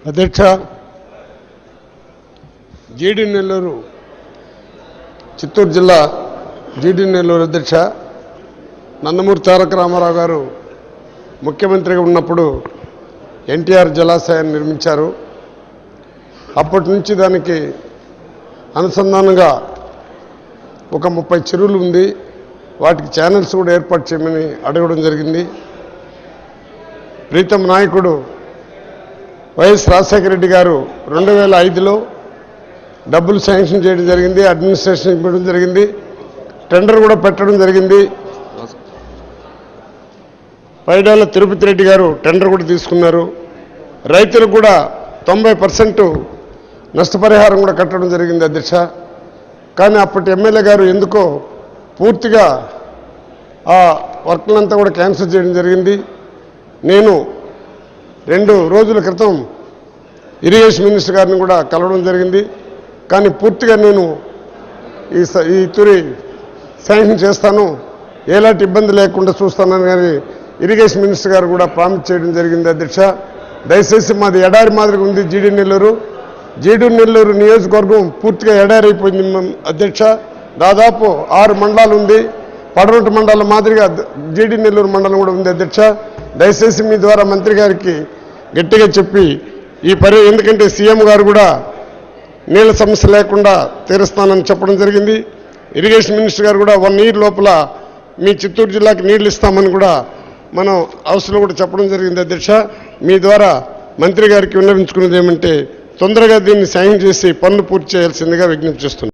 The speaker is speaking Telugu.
అధ్యక్ష, జీడీ నెల్లూరు చిత్తూరు జిల్లా జీడీ నెల్లూరు అధ్యక్ష, నందమూరి తారక రామారావు గారు ముఖ్యమంత్రిగా ఉన్నప్పుడు ఎన్టీఆర్ జలాశయాన్ని నిర్మించారు. అప్పటి నుంచి దానికి అనుసంధానంగా ఒక 30 చెరువులు ఉంది. వాటికి ఛానల్స్ కూడా ఏర్పాటు చేయమని అడగడం జరిగింది. ప్రీతం నాయకుడు వైఎస్ రాజశేఖర రెడ్డి గారు 2005లో డబ్బులు శాంక్షన్ చేయడం జరిగింది, అడ్మినిస్ట్రేషన్ పెట్టడం జరిగింది, టెండర్ కూడా పెట్టడం జరిగింది. పైడాల తిరుపతి రెడ్డి గారు టెండర్ కూడా తీసుకున్నారు. రైతులకు కూడా 90% నష్టపరిహారం కూడా కట్టడం జరిగింది అధ్యక్ష. కానీ అప్పటి ఎమ్మెల్యే గారు ఎందుకో పూర్తిగా ఆ వర్క్లంతా కూడా క్యాన్సిల్ చేయడం జరిగింది. నేను 2 రోజుల క్రితం ఇరిగేషన్ మినిస్టర్ గారిని కూడా కలవడం జరిగింది. కానీ పూర్తిగా నేను ఈ తూరి శాంక్షన్ చేస్తాను, ఎలాంటి ఇబ్బంది లేకుండా చూస్తానని కానీ ఇరిగేషన్ మినిస్టర్ గారు కూడా ప్రామిస్ చేయడం జరిగింది అధ్యక్ష. దయచేసి మాది ఎడారి మాదిరిగా ఉంది జీడీ నెల్లూరు నియోజకవర్గం పూర్తిగా ఎడారి అయిపోయింది అధ్యక్ష. దాదాపు 6 మండలాలు ఉంది. పడమటి మండలం మాదిరిగా జీడీ నెల్లూరు మండలం కూడా ఉంది అధ్యక్ష. దయచేసి మీ ద్వారా మంత్రి గారికి గట్టిగా చెప్పి ఎందుకంటే సీఎం గారు కూడా నీళ్ళ సమస్య లేకుండా తీరుస్తానని చెప్పడం జరిగింది. ఇరిగేషన్ మినిస్టర్ గారు కూడా 1 year లోపల మీ చిత్తూరు జిల్లాకి నీళ్లు ఇస్తామని కూడా మనం హౌస్లో కూడా చెప్పడం జరిగింది అధ్యక్ష. మీ ద్వారా మంత్రి గారికి విన్నవించుకున్నది ఏమంటే తొందరగా దీన్ని శాంక్షన్ చేసి పనులు పూర్తి చేయాల్సిందిగా విజ్ఞప్తి చేస్తున్నాను.